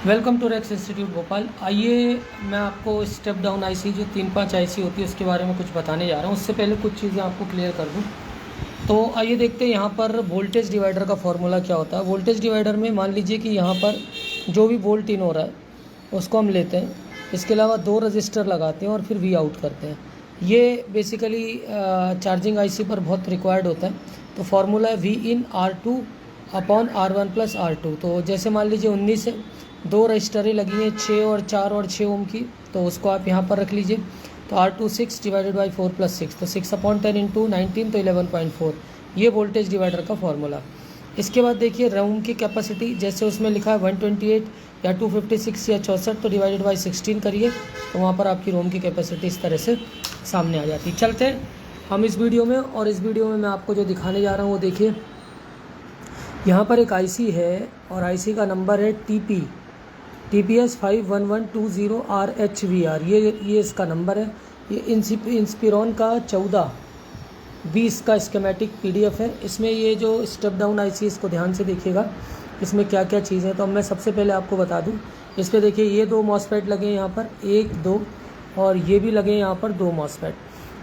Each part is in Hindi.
Welcome to Rex Institute Bhopal. आइए मैं आपको स्टेप डाउन आईसी जो 3-5 आईसी होती है उसके बारे में कुछ बताने जा रहा हूँ। उससे पहले कुछ चीज़ें आपको क्लियर कर दूँ। तो आइए देखते हैं यहाँ पर वोल्टेज डिवाइडर का फॉर्मूला क्या होता है। वोल्टेज डिवाइडर में मान लीजिए कि यहाँ पर जो भी वोल्ट इन हो रहा है उसको हम लेते हैं, इसके अलावा 2 रजिस्टर लगाते हैं और फिर वी आउट करते हैं। ये बेसिकली चार्जिंग आईसी पर बहुत रिक्वायर्ड होता है। तो फार्मूला है we in R2 upon R1 plus R2। तो जैसे मान लीजिए 19 है, 2 रजिस्टरें लगी हैं 6 और 4 और 6 ओम की, तो उसको आप यहाँ पर रख लीजिए। तो R2 6 डिवाइडेड बाई 4 प्लस 6, तो 6/10 इंटू 19 तो 11.4। ये वोल्टेज डिवाइडर का फॉर्मूला। इसके बाद देखिए रोम की कैपेसिटी, जैसे उसमें लिखा है 128 या 256 या 64, तो डिवाइडेड बाई 16 करिए, तो वहाँ पर आपकी रोम की कैपेसिटी इस तरह से सामने आ जाती है। चलते हैं हम इस वीडियो में, और इस वीडियो में मैं आपको जो दिखाने जा रहा हूँ वो देखिए। यहाँ पर एक आईसी है और आईसी का नंबर है TPS 51120RHVR। ये इसका नंबर है। ये इंस्पिरॉन का 14-20 का स्कीमेटिक PDF है। इसमें ये जो स्टेप डाउन आईसी, इसको ध्यान से देखिएगा इसमें क्या क्या चीज़ें हैं। तो मैं सबसे पहले आपको बता दूं, इस पर देखिए ये 2 मॉसफेट लगे हैं यहाँ पर, 1 2, और ये भी लगे हैं यहाँ पर 2 मॉसफेट।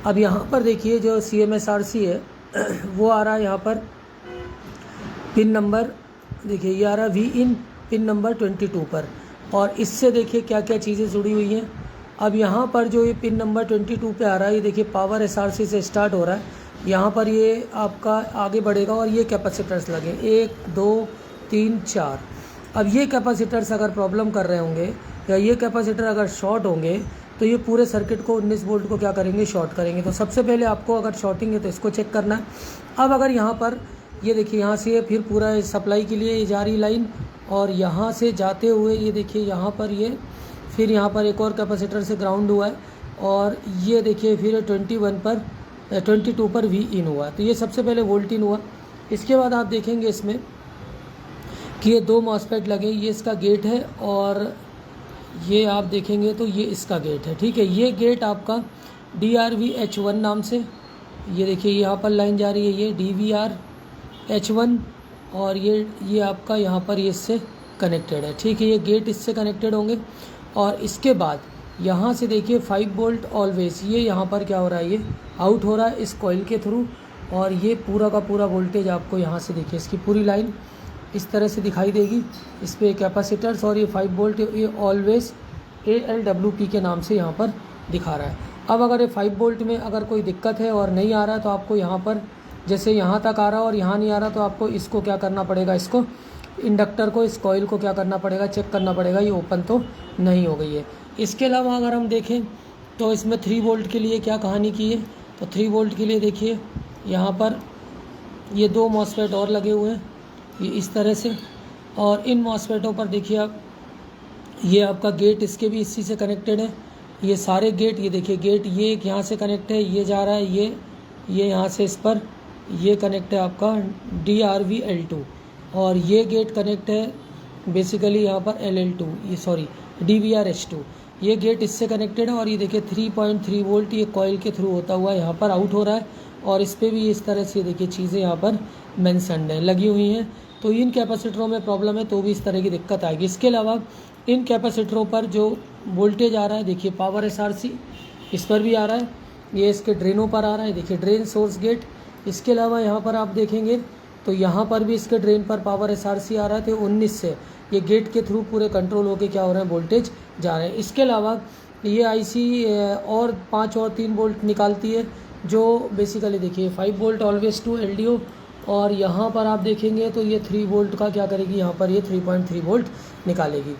अब यहाँ पर देखिए जो CMSRC है वो आ रहा है यहाँ पर पिन नंबर, देखिए ये आ रहा है वी इन पिन नंबर 22 पर, और इससे देखिए क्या क्या चीज़ें जुड़ी हुई हैं। अब यहाँ पर जो ये पिन नंबर 22 पे आ रहा है, ये देखिए पावर SRC से स्टार्ट हो रहा है। यहाँ पर ये आपका आगे बढ़ेगा और ये कैपेसिटर्स लगे 1 2 3 4। अब ये कैपेसिटर्स अगर प्रॉब्लम कर रहे होंगे या ये कैपेसिटर अगर शॉर्ट होंगे तो ये पूरे सर्किट को 19 वोल्ट को क्या करेंगे, शॉर्ट करेंगे। तो सबसे पहले आपको अगर शॉर्टिंग है तो इसको चेक करना है। अब अगर यहाँ पर ये देखिए यहाँ से फिर पूरा सप्लाई के लिए ये जा रही लाइन, और यहाँ से जाते हुए ये देखिए यहाँ पर ये फिर यहाँ पर एक और कैपेसिटर से ग्राउंड हुआ है, और ये देखिए फिर 22 पर वी इन हुआ है। तो ये सबसे पहले वोल्ट इन हुआ। इसके बाद आप देखेंगे इसमें कि ये 2 मॉसफेट लगे, ये इसका गेट है, और ये आप देखेंगे तो ये इसका गेट है। ठीक है, ये गेट आपका DRV-H1 नाम से, ये देखिए यहाँ पर लाइन जा रही है, ये DVR-H1, और ये आपका यहाँ पर ये इससे कनेक्टेड है। ठीक है, ये गेट इससे कनेक्टेड होंगे। और इसके बाद यहाँ से देखिए 5 वोल्ट ऑलवेज, ये यहाँ पर क्या हो रहा है, ये आउट हो रहा है इस कॉइल के थ्रू, और ये पूरा का पूरा वोल्टेज आपको यहाँ से देखिए इसकी पूरी लाइन इस तरह से दिखाई देगी। इस पर कैपेसिटर्स और ये 5 वोल्ट ये ऑलवेज ALWP के नाम से यहाँ पर दिखा रहा है। अब अगर ये 5 वोल्ट में अगर कोई दिक्कत है और नहीं आ रहा है, तो आपको यहाँ पर जैसे यहाँ तक आ रहा है और यहाँ नहीं आ रहा, तो आपको इसको क्या करना पड़ेगा, इसको इंडक्टर को, इस कॉइल को क्या करना पड़ेगा, चेक करना पड़ेगा ये ओपन तो नहीं हो गई है। इसके अलावा अगर हम देखें तो इसमें 3 वोल्ट के लिए क्या कहानी की है, तो 3 वोल्ट के लिए देखिए यहाँ पर ये 2 मॉसफेट और लगे हुए हैं ये इस तरह से, और इन मॉसफेटों पर देखिए आप ये आपका गेट इसके भी इसी से कनेक्टेड है। ये सारे गेट, ये देखिए गेट ये एक यहाँ से कनेक्ट है, ये जा रहा है ये यहाँ से इस पर ये कनेक्ट है आपका DRV-L2, और ये गेट कनेक्ट है बेसिकली यहाँ पर LL2, ये सॉरी DVR-H2, ये गेट इससे कनेक्टेड है। और ये देखिए 3.3 वोल्ट ये कॉइल के थ्रू होता हुआ यहाँ पर आउट हो रहा है, और इस पर भी इस तरह से देखिए चीज़ें यहाँ पर मेंशन्ड हैं, लगी हुई हैं। तो इन कैपेसिटरों में प्रॉब्लम है तो भी इस तरह की दिक्कत आएगी। इसके अलावा इन कैपेसिटरों पर जो वोल्टेज आ रहा है, देखिए पावर SRC इस पर भी आ रहा है, ये इसके ड्रेनों पर आ रहा है, देखिए ड्रेन सोर्स गेट। इसके अलावा यहाँ पर आप देखेंगे तो यहाँ पर भी इसके ड्रेन पर पावर SRC आ रहा है, तो 19 से ये गेट के थ्रू पूरे कंट्रोल होके क्या हो रहे हैं, वोल्टेज जा रहे हैं। इसके अलावा ये आईसी और 5 और 3 वोल्ट निकालती है, जो बेसिकली देखिए 5 वोल्ट ऑलवेज टू LDO, और यहाँ पर आप देखेंगे तो ये 3 वोल्ट का क्या करेगी, यहाँ पर ये 3.3 वोल्ट निकालेगी।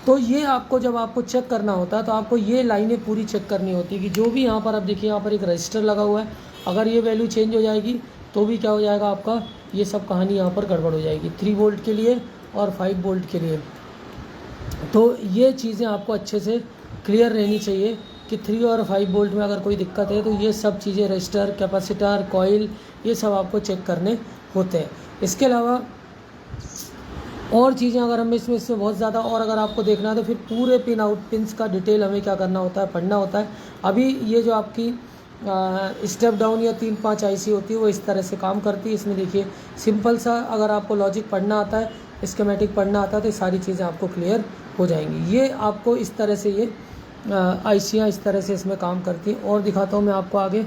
तो ये आपको जब आपको चेक करना होता है तो आपको ये लाइनें पूरी चेक करनी होती है कि जो भी यहाँ पर आप देखिए यहाँ पर एक रजिस्टर लगा हुआ है, अगर ये वैल्यू चेंज हो जाएगी तो भी क्या हो जाएगा आपका, ये सब कहानी यहाँ पर गड़बड़ हो जाएगी 3 वोल्ट के लिए और 5 वोल्ट के लिए। तो ये चीज़ें आपको अच्छे से क्लियर रहनी चाहिए कि 3 और 5 वोल्ट में अगर कोई दिक्कत है तो ये सब चीज़ें रजिस्टर, कैपेसिटर, कॉइल, ये सब आपको चेक करने होते हैं। इसके अलावा और चीज़ें अगर हमें इसमें से बहुत ज़्यादा और अगर आपको देखना है तो फिर पूरे पिन आउट पिन्स का डिटेल हमें क्या करना होता है, पढ़ना होता है। अभी ये जो आपकी स्टेप डाउन या 3-5 आईसी होती है वो इस तरह से काम करती है। इसमें देखिए सिंपल सा अगर आपको लॉजिक पढ़ना आता है स्कीमेटिक पढ़ना आता है तो सारी चीज़ें आपको क्लियर हो जाएंगी। ये आपको इस तरह से ये आईसियाँ इस तरह से इसमें काम करती हैं। और दिखाता हूँ मैं आपको आगे।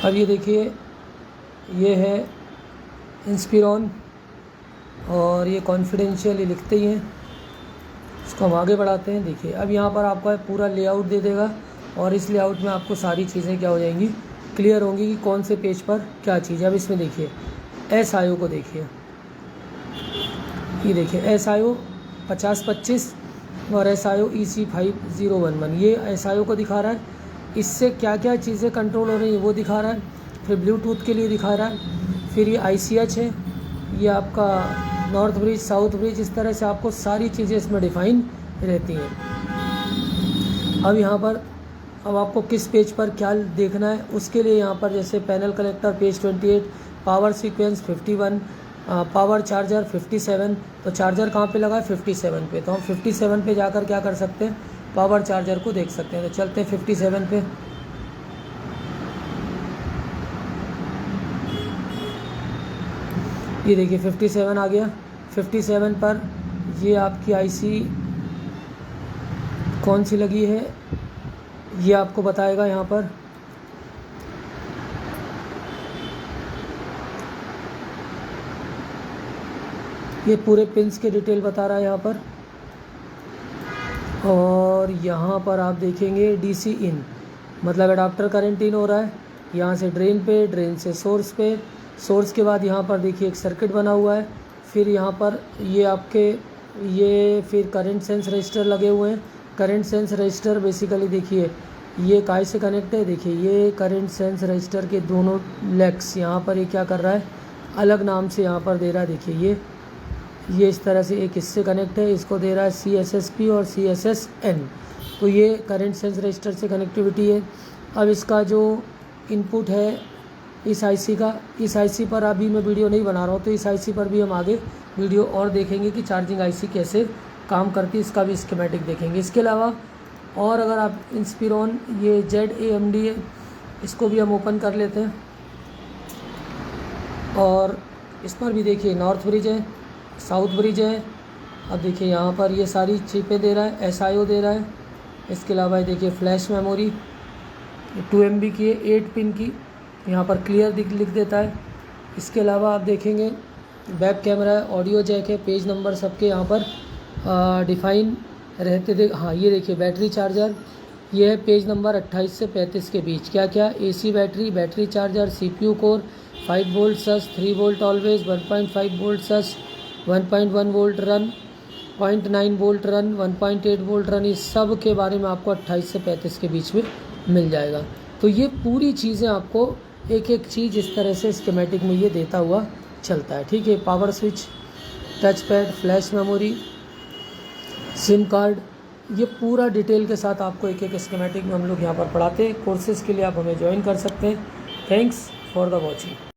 अब ये देखिए, ये है इंस्पिरॉन और ये कॉन्फिडेंशियल, ये लिखते ही हैं। इसको हम आगे बढ़ाते हैं। देखिए अब यहाँ पर आपका पूरा लेआउट दे देगा और इस लेआउट में आपको सारी चीज़ें क्या हो जाएंगी, क्लियर होंगी कि कौन से पेज पर क्या चीज़ है। अब इसमें देखिए SIO को देखिए, ये देखिए SIO 5025 और SIO EC5011, ये SIO को दिखा रहा है। इससे क्या क्या चीज़ें कंट्रोल हो रही हैं वो दिखा रहा है। फिर ब्लूटूथ के लिए दिखा रहा है। फिर ये ICH है, ये आपका नॉर्थ ब्रिज, साउथ ब्रिज, इस तरह से आपको सारी चीज़ें इसमें डिफाइन रहती हैं। अब यहाँ पर अब आपको किस पेज पर क्या देखना है उसके लिए यहाँ पर जैसे panel collector page 28, power sequence 51, power charger 57। तो चार्जर कहाँ पे लगा है, 57 पे। तो हम 57 पे जाकर क्या कर सकते हैं, पावर चार्जर को देख सकते हैं। तो चलते हैं 57 पे। ये देखिए 57 आ गया। 57 पर ये आपकी IC कौन सी लगी है ये आपको बताएगा यहाँ पर। ये पूरे पिंस के डिटेल बता रहा है यहाँ पर। और यहाँ पर आप देखेंगे DC इन, मतलब एडाप्टर करंट इन हो रहा है यहाँ से ड्रेन पे, ड्रेन से सोर्स पे, सोर्स के बाद यहाँ पर देखिए एक सर्किट बना हुआ है। फिर यहाँ पर ये आपके ये फिर करंट सेंस रजिस्टर लगे हुए हैं। करंट सेंस रजिस्टर बेसिकली देखिए ये काय से कनेक्ट है, देखिए ये करंट सेंस रजिस्टर के दोनों लेग्स यहाँ पर ये क्या कर रहा है, अलग नाम से यहाँ पर दे रहा है। देखिए ये इस तरह से एक इससे कनेक्ट है, इसको दे रहा है CSSP और CSSN। तो ये करंट सेंस रजिस्टर से कनेक्टिविटी है। अब इसका जो इनपुट है इस IC का, इस IC पर अभी मैं वीडियो नहीं बना रहा हूँ, तो इस IC पर भी हम आगे वीडियो और देखेंगे कि चार्जिंग IC कैसे काम करती है, इसका भी स्कीमेटिक देखेंगे। इसके अलावा और अगर आप इंस्पिरॉन ये ZAMD है, इसको भी हम ओपन कर लेते हैं। और इस पर भी देखिए नॉर्थ ब्रिज है, साउथ ब्रिज है। अब देखिए यहाँ पर ये सारी चिपें दे रहा है, SIO दे रहा है। इसके अलावा देखिए फ्लैश मेमोरी 2 MB की है, 8 पिन की, यहाँ पर क्लियर लिख देता है। इसके अलावा आप देखेंगे बैक कैमरा है, ऑडियो जैक है, पेज नंबर सबके यहाँ पर डिफाइन रहते थे। हाँ ये देखिए बैटरी चार्जर, ये है पेज नंबर 28 से 35 के बीच। क्या क्या, AC battery, battery charger, CPU core, 5 volt सस, 3 वोल्ट ऑलवेज, 1.5 वोल्ट सस, 1.1 volt run, 0.9 volt run, 1.8 volt run, इस सब के बारे में आपको 28 से 35 के बीच में मिल जाएगा। तो ये पूरी चीज़ें आपको एक एक चीज़ इस तरह से स्कीमेटिक में ये देता हुआ चलता है। ठीक है, power switch, touch pad, flash memory, SIM card, ये पूरा डिटेल के साथ आपको एक एक स्कीमेटिक में हम लोग यहाँ पर पढ़ाते हैं। कोर्सेज़ के लिए आप हमें ज्वाइन कर सकते हैं। Thanks for the watching.